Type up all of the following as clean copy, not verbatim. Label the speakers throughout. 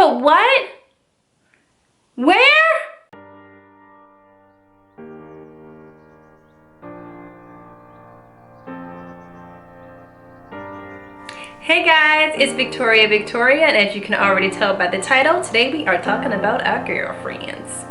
Speaker 1: Girl, what? Where? Hey guys, it's Victoria, and as you can already tell by the title, today we are talking about our girlfriends.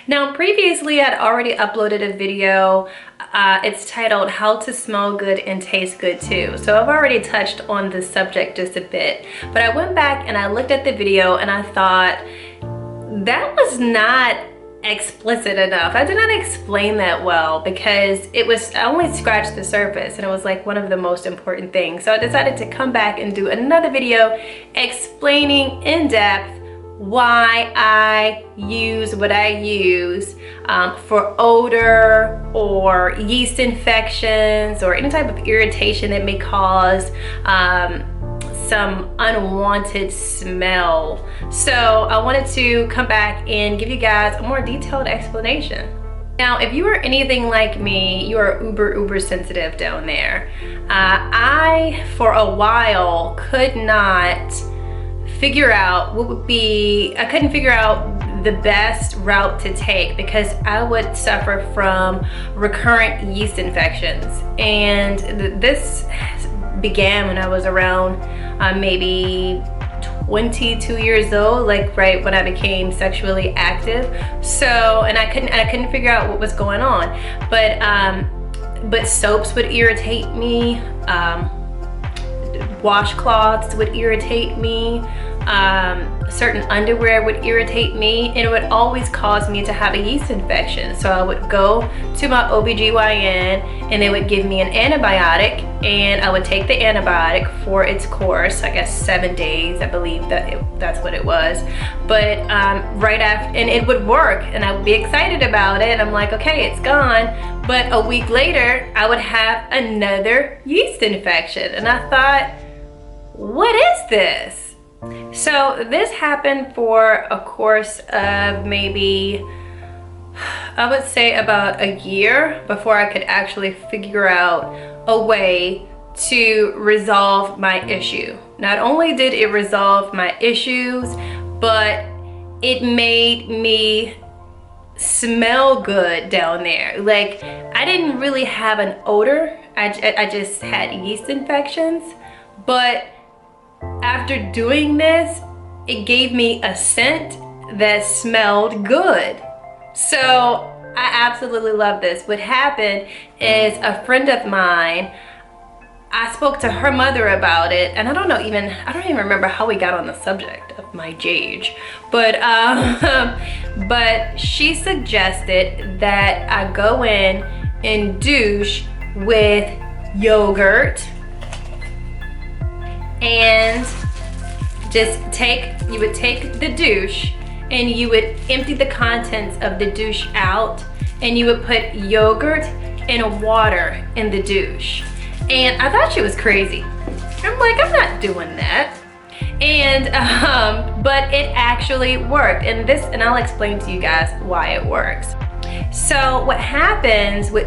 Speaker 1: Now, previously I'd already uploaded a video. It's titled How to Smell Good and Taste Good Too. So I've already touched on the subject just a bit, but I went back and I looked at the video and I thought that was not explicit enough. I did not explain that well because I only scratched the surface and it was like one of the most important things. So I decided to come back and do another video explaining in depth why I use what I use for odor or yeast infections or any type of irritation that may cause some unwanted smell. So I wanted to come back and give you guys a more detailed explanation. Now, if you are anything like me, you are uber sensitive down there. I, for a while, could not figure out I couldn't figure out the best route to take because I would suffer from recurrent yeast infections. And this began when I was around maybe 22 years old, like right when I became sexually active. So, and I couldn't figure out what was going on. But soaps would irritate me. Washcloths would irritate me. Certain underwear would irritate me, and it would always cause me to have a yeast infection. So I would go to my OBGYN and they would give me an antibiotic, and I would take the antibiotic for its course, I guess 7 days, I believe that's what it was. But right after, and it would work and I would be excited about it. I'm like, okay, it's gone. But a week later I would have another yeast infection, and I thought, what is this? So this happened for a course of maybe, I would say about a year before I could actually figure out a way to resolve my issue. Not only did it resolve my issues, but it made me smell good down there. Like, I didn't really have an odor. I just had yeast infections, but after doing this, it gave me a scent that smelled good. So I absolutely love this. What happened is a friend of mine, I spoke to her mother about it, and I don't even remember how we got on the subject of my age, but she suggested that I go in and douche with yogurt, and you would take the douche and you would empty the contents of the douche out, and you would put yogurt and water in the douche. And I thought she was crazy. I'm like, I'm not doing that. And but it actually worked, and I'll explain to you guys why it works. So what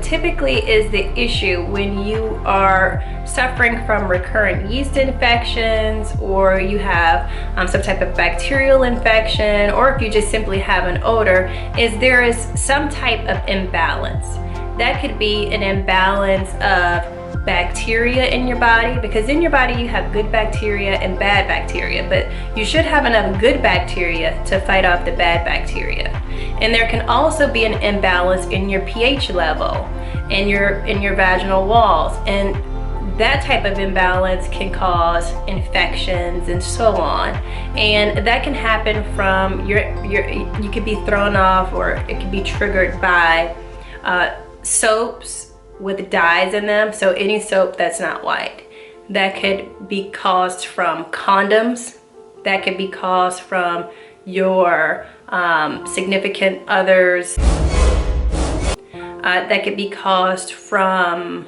Speaker 1: typically is the issue when you are suffering from recurrent yeast infections, or you have some type of bacterial infection, or if you just simply have an odor, is there is some type of imbalance. That could be an imbalance of bacteria in your body, because in your body you have good bacteria and bad bacteria, but you should have enough good bacteria to fight off the bad bacteria. And there can also be an imbalance in your pH level in your vaginal walls, and that type of imbalance can cause infections and so on. And that can happen from you could be thrown off, or it could be triggered by soaps with dyes in them. So any soap that's not white. That could be caused from condoms. That could be caused from your significant others. That could be caused from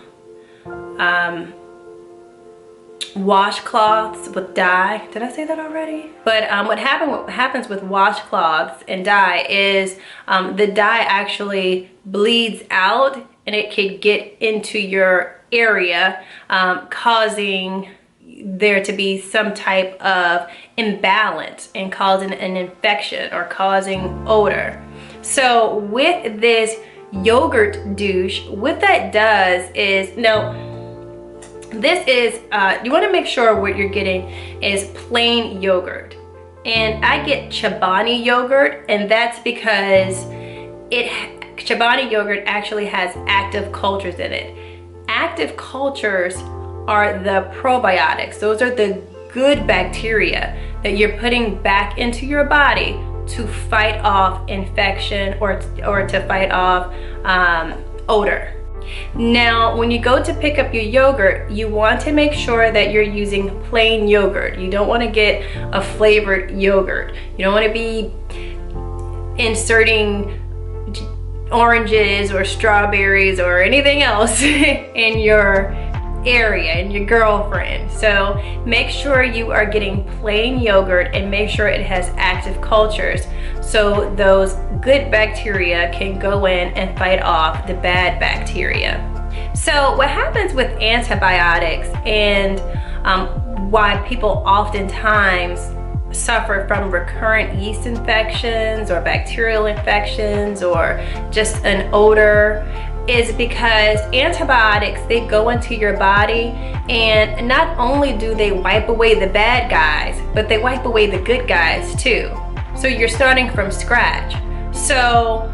Speaker 1: washcloths with dye. Did I say that already? But what happens with washcloths and dye is the dye actually bleeds out, and it could get into your area, causing there to be some type of imbalance and causing an infection or causing odor. So with this yogurt douche, what that does is, now this is, you want to make sure what you're getting is plain yogurt. And I get Chobani yogurt, and that's because Chobani yogurt actually has active cultures in it. Active cultures are the probiotics. Those are the good bacteria that you're putting back into your body to fight off infection or to fight off odor. Now, when you go to pick up your yogurt, you want to make sure that you're using plain yogurt. You don't want to get a flavored yogurt. You don't want to be inserting oranges or strawberries or anything else in your area, in your girlfriend. So make sure you are getting plain yogurt and make sure it has active cultures so those good bacteria can go in and fight off the bad bacteria. So what happens with antibiotics and why people oftentimes suffer from recurrent yeast infections or bacterial infections or just an odor is because antibiotics, they go into your body, and not only do they wipe away the bad guys, but they wipe away the good guys too. So you're starting from scratch. So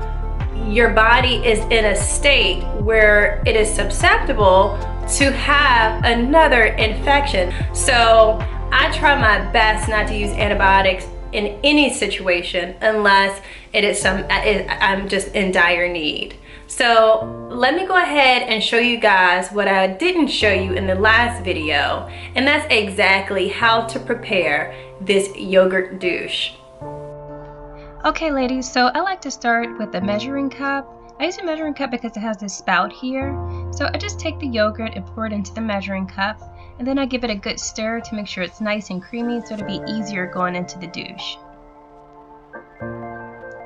Speaker 1: your body is in a state where it is susceptible to have another infection. So I try my best not to use antibiotics in any situation unless it is I'm just in dire need. So let me go ahead and show you guys what I didn't show you in the last video, and that's exactly how to prepare this yogurt douche.
Speaker 2: Okay ladies, so I like to start with a measuring cup. I use a measuring cup because it has this spout here. So I just take the yogurt and pour it into the measuring cup, and then I give it a good stir to make sure it's nice and creamy so it'll be easier going into the douche.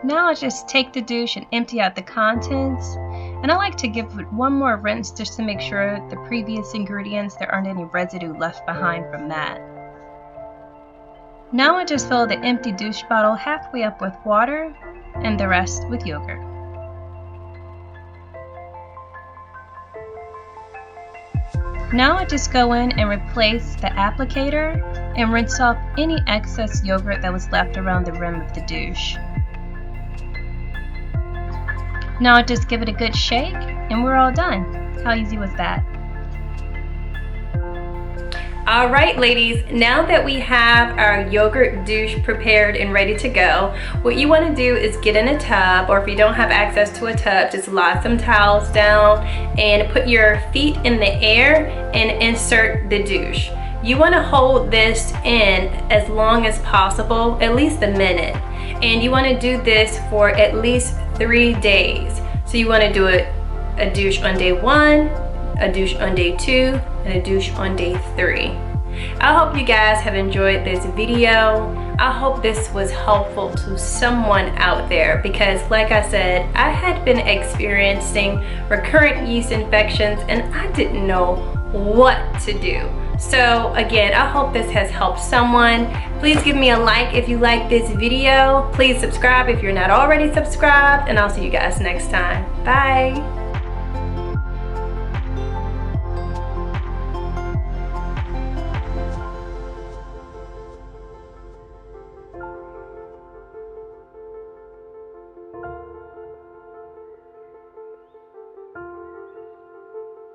Speaker 2: Now I just take the douche and empty out the contents, and I like to give it one more rinse just to make sure the previous ingredients, there aren't any residue left behind from that. Now I just fill the empty douche bottle halfway up with water and the rest with yogurt. Now I just go in and replace the applicator and rinse off any excess yogurt that was left around the rim of the douche. Now I just give it a good shake and we're all done. How easy was that?
Speaker 1: All right, ladies, now that we have our yogurt douche prepared and ready to go, what you want to do is get in a tub, or if you don't have access to a tub, just lie some towels down and put your feet in the air and insert the douche. You want to hold this in as long as possible, at least a minute. And you want to do this for at least 3 days. So you want to do a douche on day 1, a douche on day 2, and a douche on day 3. I hope you guys have enjoyed this video. I hope this was helpful to someone out there, because like I said, I had been experiencing recurrent yeast infections and I didn't know what to do. So again, I hope this has helped someone. Please give me a like if you like this video. Please subscribe if you're not already subscribed, and I'll see you guys next time. Bye.